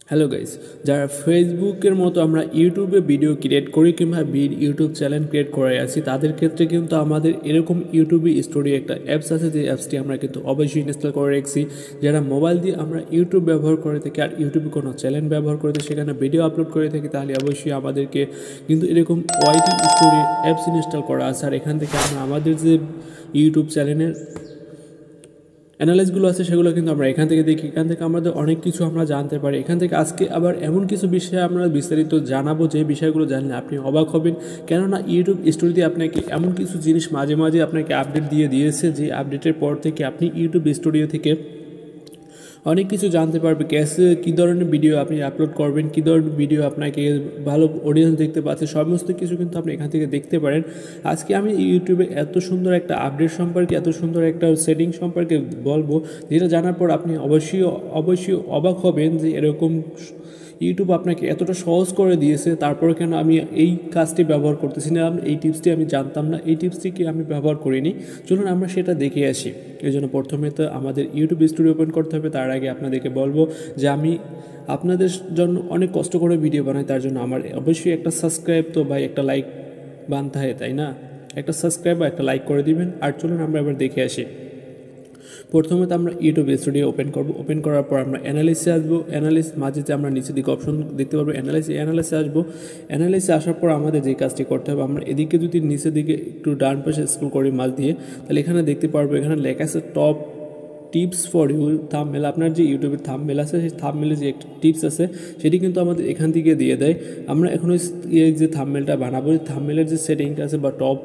Hello guys, যারা ফেসবুকের মতো আমরা ইউটিউবে ভিডিও ক্রিয়েট করি কিংবা ইউটিউব চ্যানেল ক্রিয়েট করে আছি, তাদের ক্ষেত্রে কিন্তু আমাদের এরকম ইউটিউবে স্টোরি একটা অ্যাপস আছে, যে অ্যাপসটি আমরা কিন্তু অবশ্যই ইনস্টল করে রাখছি। যারা মোবাইল দিয়ে আমরা ইউটিউব ব্যবহার করে থাকি আর ইউটিউবে কোনো চ্যানেল ব্যবহার করে থাকি, সেখানে ভিডিও আপলোড করে থাকি, তাহলে অবশ্যই আমাদেরকে কিন্তু এরকম ওয়াইটি স্টোরি অ্যাপস ইনস্টল করা আছে। আর এখান থেকে আমরা আমাদের যে ইউটিউব চ্যানেলের অ্যানালাইসগুলো আছে সেগুলো কিন্তু আমরা এখান থেকে দেখি, এখান থেকে আমাদের অনেক কিছু আমরা জানতে পারি। এখান থেকে আজকে আবার এমন কিছু বিষয়ে আমরা বিস্তারিত জানাবো, যে বিষয়গুলো জানলে আপনি অবাক হবেন। কেননা ইউটিউব স্টোরিতে আপনাকে এমন কিছু জিনিস মাঝে মাঝে আপনাকে আপডেট দিয়েছে, যে আপডেটের পর থেকে আপনি ইউটিউব স্টুডিও থেকে অনেক কিছু জানতে পারবে। কী ধরনের ভিডিও আপনি আপলোড করবেন, কী ধরনের ভিডিও আপনাকে ভালো অডিয়েন্স দেখতে পাচ্ছে, সমস্ত কিছু কিন্তু আপনি এখান থেকে দেখতে পারেন। আজকে আমি ইউটিউবে এত সুন্দর একটা আপডেট সম্পর্কে, এত সুন্দর একটা সেটিং সম্পর্কে বলবো, যেটা জানার পর আপনি অবশ্যই অবাক হবেন যে এরকম ইউটিউব আপনাকে এতটা সহজ করে দিয়েছে, তারপরে কেন আমি এই কাজটি ব্যবহার করতেছি না, এই টিপসটি আমি জানতাম না, এই টিপসটিকে আমি ব্যবহার করিনি। চলুন আমরা সেটা দেখে আসি। এই জন্য প্রথমে তো আমাদের ইউটিউব স্টুডিও ওপেন করতে হবে। তার আগে আপনাদেরকে বলবো যে আমি আপনাদের জন্য অনেক কষ্ট করে ভিডিও বানাই, তার জন্য আমার অবশ্যই একটা সাবস্ক্রাইব তো ভাই একটা লাইক বানতে হয়, তাই না? একটা সাবস্ক্রাইব বা একটা লাইক করে দিবেন। আর চলুন আমরা এবার দেখে আসি। প্রথমে তো আমরা ইউটিউব স্টুডিও ওপেন করব। ওপেন করার পর আমরা অ্যানালাইসে আসবো। মাঝে যে আমরা নিচের দিকে অপশন দেখতে পারবো অ্যানালাইসে আসবো। অ্যানালাইসে আসার পর আমাদের যে কাজটি করতে হবে, আমরা এদিকে যদি নিচের দিকে একটু ডান পাশে স্ক্রল করি মাঝ দিয়ে, তাহলে এখানে দেখতে পারবো, এখানে লেখা আছে top tips for you thumbnail. আপনার যে ইউটিউবের থাম্বনেল আছে, সেই থাম্বনেলে যে একটা টিপস আছে সেটি কিন্তু আমাদের এখান থেকে দিয়ে দেয়। আমরা এখন এই যে থাম্বনেলটা বানাবো, থাম্বনেলের যে সেটিংটা আছে বা টপ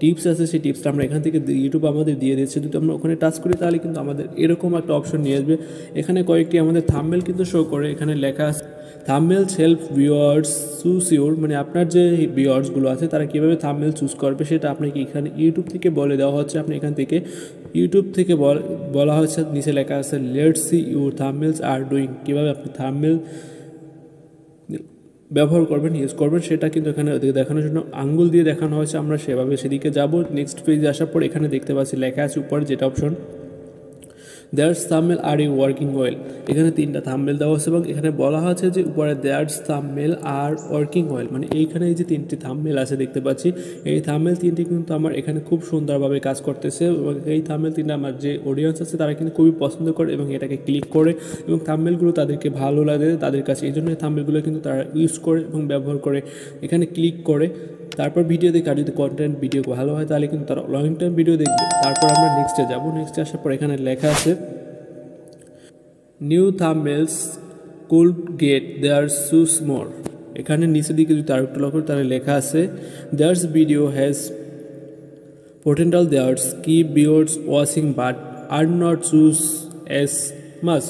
টিপস আছে, সেই টিপসটা আমরা এখান থেকে ইউটিউব আমাদের দিয়ে দিচ্ছে। যদি আমরা ওখানে টাচ করি, তাহলে কিন্তু আমাদের এরকম একটা অপশন নিয়ে আসবে। এখানে কয়েকটি আমাদের থাম্বনেল কিন্তু শো করে। এখানে লেখা আছে থাম্বনেলস হেল্প ভিউয়ার্স চুজ ইউর, মানে আপনার যে ভিউয়ার্সগুলো আছে তারা কীভাবে থাম্বনেল চুজ করবে, সেটা আপনাকে এখানে ইউটিউব থেকে বলে দেওয়া হচ্ছে। আপনি এখান থেকে ইউটিউব থেকে বলা হচ্ছে, নিচে লেখা আছে লেটস সি ইউর থাম্বনেলস আর ডুইং, কীভাবে আপনি থাম্বনেল ব্যবহার করবেন, ইউজ করবেন, সেটা কিন্তু এখানে দেখানোর জন্য আঙ্গুল দিয়ে দেখানো হয়েছে। আমরা সেভাবে সেদিকে যাব। নেক্সট পেজে আসার পর এখানে দেখতে পাচ্ছি লেখা আছে উপরে যেটা option there's thumbnail are you working well. এখানে তিনটা থাম্বনেল দেওয়া আছে এবং এখানে বলা হচ্ছে যে উপরে there's thumbnail are working well, মানে এইখানে এই যে তিনটি থাম্বনেল আছে দেখতে পাচ্ছি, এই থাম্বনেল তিনটি কিন্তু আমার এখানে খুব সুন্দরভাবে কাজ করতেছে। এবং এই থাম্বনেল তিনটা আমার যে অডিয়েন্স আছে তারা কিন্তু খুবই পছন্দ করে এবং এটাকে ক্লিক করে, এবং থাম্বনেলগুলো তাদেরকে ভালো লাগে তাদের কাছে, এই জন্য এই থাম্বনেলগুলো কিন্তু তারা ইউজ করে এবং ব্যবহার করে, এখানে ক্লিক করে তারপর ভিডিও দেখে। আর যদি কন্টেন্ট ভিডিও ভালো হয় তাহলে কিন্তু তারা লং টাইম ভিডিও দেখবে। তারপর আমরা নেক্সটে যাব। নেক্সটে আসার পর এখানে লেখা আছে নিউ থাম্বনেলস কুড গেট দেয়ার সুস মোর। এখানে নিচের দিকে যদি আরেকটু লক্ষ্য করি, তাহলে লেখা আছে there's video has potential there's keep viewers watching but are not choose as much.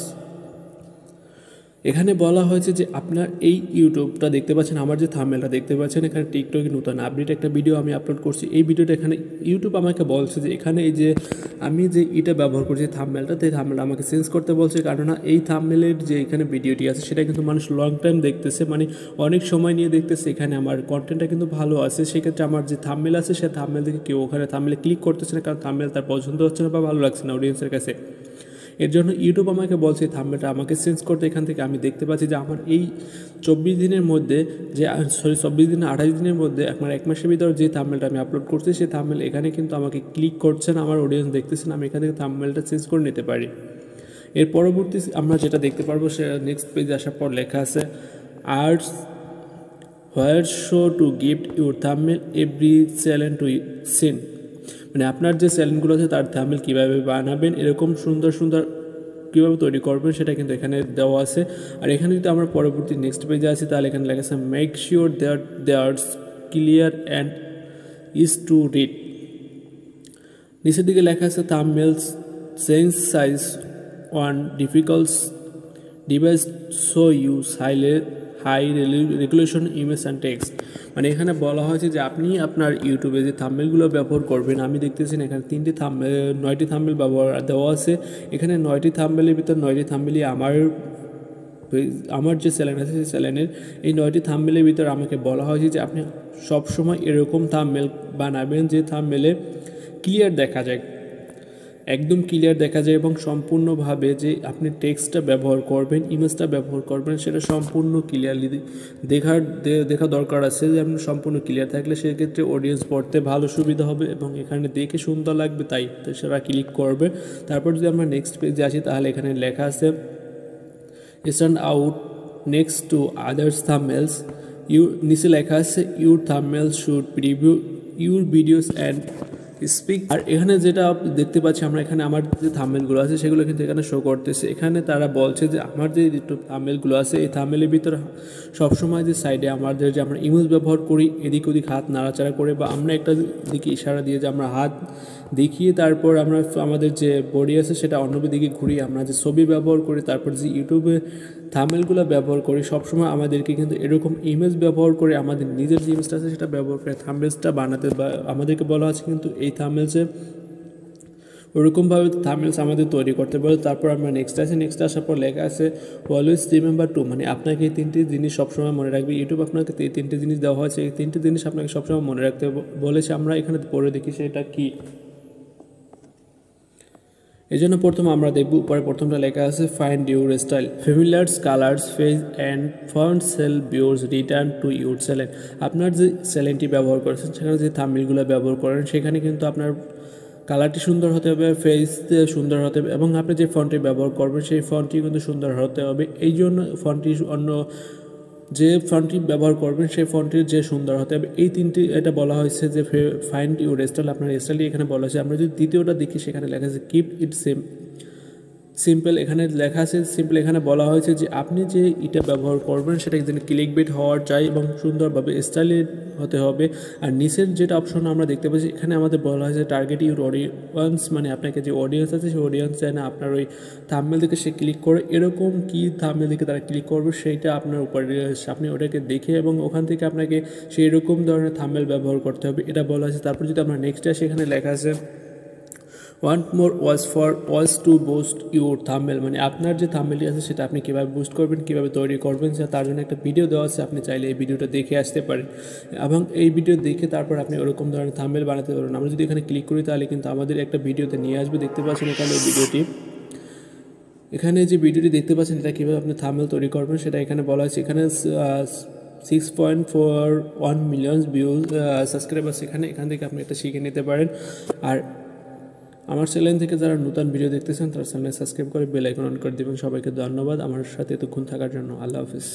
এখানে বলা হয়েছে যে আপনার এই ইউটিউবটা দেখতে পাচ্ছেন, আমার যে থাম্বনেলটা দেখতে পাচ্ছেন, এখানে টিকটকে নতুন আপডেট একটা ভিডিও আমি আপলোড করছি। এই ভিডিওটা এখানে ইউটিউব আমাকে বলছে যে এখানে এই যে আমি যে এটা ব্যবহার করছি থাম্বনেলটা, এই থাম্বনেলটা আমাকে চেঞ্জ করতে বলছে। কারণ এই থাম্বনেলের যে এখানে ভিডিওটি আছে সেটা কিন্তু মানুষ লং টাইম দেখতেছে, মানে অনেক সময় নিয়ে দেখতেছে। এখানে আমার কন্টেন্টটা কিন্তু ভালো আছে, সেক্ষেত্রে আমার যে থাম্বনেল আছে সে থাম্বনেল থেকে কেউ ওখানে থাম্বনেলে ক্লিক করতেছে না, কারণ থাম্বনেল তার পছন্দ হচ্ছে না বা ভালো লাগছে না অডিয়েন্সের কাছে। এর জন্য ইউটিউব আমাকে বলছে থাম্বনেলটা আমাকে চেঞ্জ করতে। এখান থেকে আমি দেখতে পাচ্ছি যে আমার এই 24 দিনের মধ্যে, যে 24 দিন 28 দিনের মধ্যে, আমার 1 মাসের ভিতরে যে থাম্বনেলটা আমি আপলোড করছি, সেই থাম্বনেল এখানে কিন্তু আমাকে ক্লিক করছে না, আমার অডিয়েন্স দেখতেছে না। আমি এখান থেকে থাম্বনেলটা চেঞ্জ করে নিতে পারি। এর পরবর্তী আমরা যেটা দেখতে পারবো, সে নেক্সট পেজে আসার পর লেখা আছে arts where show to gift your thumbnail every channel to seen, মানে আপনার যে চ্যানেলগুলো আছে তার থাম্বনেল কীভাবে বানাবেন, এরকম সুন্দর সুন্দর কীভাবে তৈরি করবেন, সেটা কিন্তু এখানে দেওয়া আছে। আর এখানে যদি আমরা পরবর্তী নেক্সট পেজে আসি, তাহলে এখানে লেখা আছে make sure that there's clear and is to read. নিচের দিকে লেখা আছে thumbnails change size on difficult device so use high regulation image and text. মানে এখানে বলা হয়েছে যে আপনি আপনার ইউটিউবে যে থাম্বনেলগুলো ব্যবহার করবেন, আমি দেখতেছি এখানে 9টি থাম্বনেল ব্যবহার দেওয়া আছে। এখানে 9টি থাম্বনেলের ভিতর 9টি থাম্বনেলই আমার যে চ্যানেল আছে সেই চ্যানেলের এই 9টি থাম্বনেলের ভিতর আমাকে বলা হয়েছে যে আপনি সবসময় এরকম থাম্বনেল বানাবেন যে থাম্বনেলে ক্লিয়ার দেখা যায়। একদম ক্লিয়ার দেখা যায় এবং সম্পূর্ণভাবে যে আপনি টেক্সটটা ব্যবহার করবেন, ইমেজটা ব্যবহার করবেন, সেটা সম্পূর্ণ ক্লিয়ারলি দেখা দরকার আছে যে আপনি সম্পূর্ণ ক্লিয়ার থাকলে সেক্ষেত্রে অডিয়েন্স পড়তে ভালো সুবিধা হবে এবং এখানে দেখে সুন্দর লাগবে, তাই সেটা ক্লিক করবে। তারপর যদি আমরা নেক্সট পেজে আসি তাহলে এখানে লেখা আছে stand out next to others thumbnails, নিচে লেখা আছে your thumbnail should preview your videos and speak. আর এখানে যেটা দেখতে পাচ্ছি আমরা, এখানে আমার যে থাম্বনেলগুলো আছে সেগুলো কিন্তু এখানে শো করতেছে। এখানে তারা বলছে যে আমার যে থাম্বনেলগুলো আছে এই থাম্বনেলের ভিতরে সবসময় যে সাইডে আমাদের যে আমরা ইমেজ ব্যবহার করি এদিক ওদিক হাত নাড়াচাড়া করে বা আমরা একটা দিকে ইশারা দিয়ে যে আমরা হাত দেখিয়ে তারপর আমরা আমাদের যে বডি আছে সেটা অন্য দিকে ঘুরিয়ে আমরা যে ছবি ব্যবহার করি, তারপর যে ইউটিউবে থাম্বনেলগুলো ব্যবহার করি, সবসময় আমাদেরকে কিন্তু এরকম ইমেজ ব্যবহার করে আমাদের নিজের যে ইমেজটা আছে সেটা ব্যবহার করে থাম্বনেলসটা বানাতে, বা আমাদেরকে বলা আছে কিন্তু এই থাম্বনেলসে ওরকমভাবে থাম্বনেলস আমাদের তৈরি করতে পারে। তারপর আমরা নেক্সট আসার পর লেখা আছে অলওয়েজ রিমেম্বার টু, মানে আপনাকে এই 3টি জিনিস সবসময় মনে রাখবে। ইউটিউব আপনাকে এই 3টি জিনিস দেওয়া হয়েছে, এই 3টি জিনিস আপনাকে সবসময় মনে রাখতে বলেছে। আমরা এখানে পড়ে দেখি সেটা কি। এই জন্য প্রথমে আমরা দেখব উপরে প্রথমটা লেখা আছে find your style, familiars colours phase and font sell views return to your channel. আপনার যে চ্যানেলটি ব্যবহার করেছেন সেখানে যে থাম্বনেলগুলো ব্যবহার করেন সেখানে কিন্তু আপনার কালারটি সুন্দর হতে হবে, ফেস সুন্দর হতে হবে এবং আপনি যে ফন্টটি ব্যবহার করবেন সেই ফন্টটি কিন্তু সুন্দর হতে হবে। এই জন্য ফন্টটি অন্য যে ফন্টটি ব্যবহার করবেন সেই ফন্টটি যে সুন্দর হতে হবে। এই 3টি এটা বলা হয়েছে যে ফাইন্ড ইউর স্টাইল, আপনার স্টাইলটি এখানে বলা হয়েছে। আমরা যদি দ্বিতীয়টা দেখি সেখানে লেখা আছে কিপ ইট সিম্পল, এখানে লেখা আছে সিম্পল। এখানে বলা হয়েছে যে আপনি যে এটা ব্যবহার করবেন সেটা যেন ক্লিকবেট হওয়ার চাই এবং সুন্দরভাবে স্টাইলের হতে হবে। আর নিচের যেটা অপশন আমরা দেখতে পাচ্ছি এখানে আমাদের বলা হয়েছে টার্গেট ইউর অডিয়েন্স, মানে আপনাকে যে অডিয়েন্স আছে সেই অডিয়েন্স চাই না আপনার ওই থাম্বনেল দিকে সে ক্লিক করে এরকম কি থাম্বনেল দিকে তারা ক্লিক করবে সেইটা আপনার উপরে, আপনি ওটাকে দেখে এবং ওখান থেকে আপনাকে সেই রকম ধরনের থাম্বনেল ব্যবহার করতে হবে, এটা বলা হয়েছে। তারপর যদি আমরা নেক্সট আসি এখানে লেখা আছে want more was two boost your thumbnail, মানে আপনার যে থাম্বনেলটি আছে সেটা আপনি কীভাবে বুস্ট করবেন, কীভাবে তৈরি করবেন তার জন্য একটা ভিডিও দেওয়া আছে। আপনি চাইলে এই ভিডিওটা দেখে আসতে পারেন এবং এই ভিডিও দেখে তারপর আপনি ওরকম ধরনের থাম্বনেল বানাতে পারবেন। আমরা যদি এখানে ক্লিক করি তাহলে কিন্তু আমাদের একটা ভিডিওতে নিয়ে আসবে। দেখতে পাচ্ছেন এখানে এই ভিডিওটি, এখানে যে ভিডিওটি দেখতে পাচ্ছেন এটা কীভাবে আপনি থাম্বনেল তৈরি করবেন সেটা এখানে বলা আছে। এখানে 6.41 মিলিয়ন ভিউজ সাবস্ক্রাইবার্স এখান থেকে আপনি এটা শিখে নিতে পারেন। আর আমার চ্যানেল থেকে যারা নতুন ভিডিও দেখতেছেন তারা চ্যানেল সাবস্ক্রাইব করে বেল আইকন অন করে দেবেন। সবাইকে ধন্যবাদ আমার সাথে এতক্ষণ থাকার জন্য। আল্লাহ হাফিজ।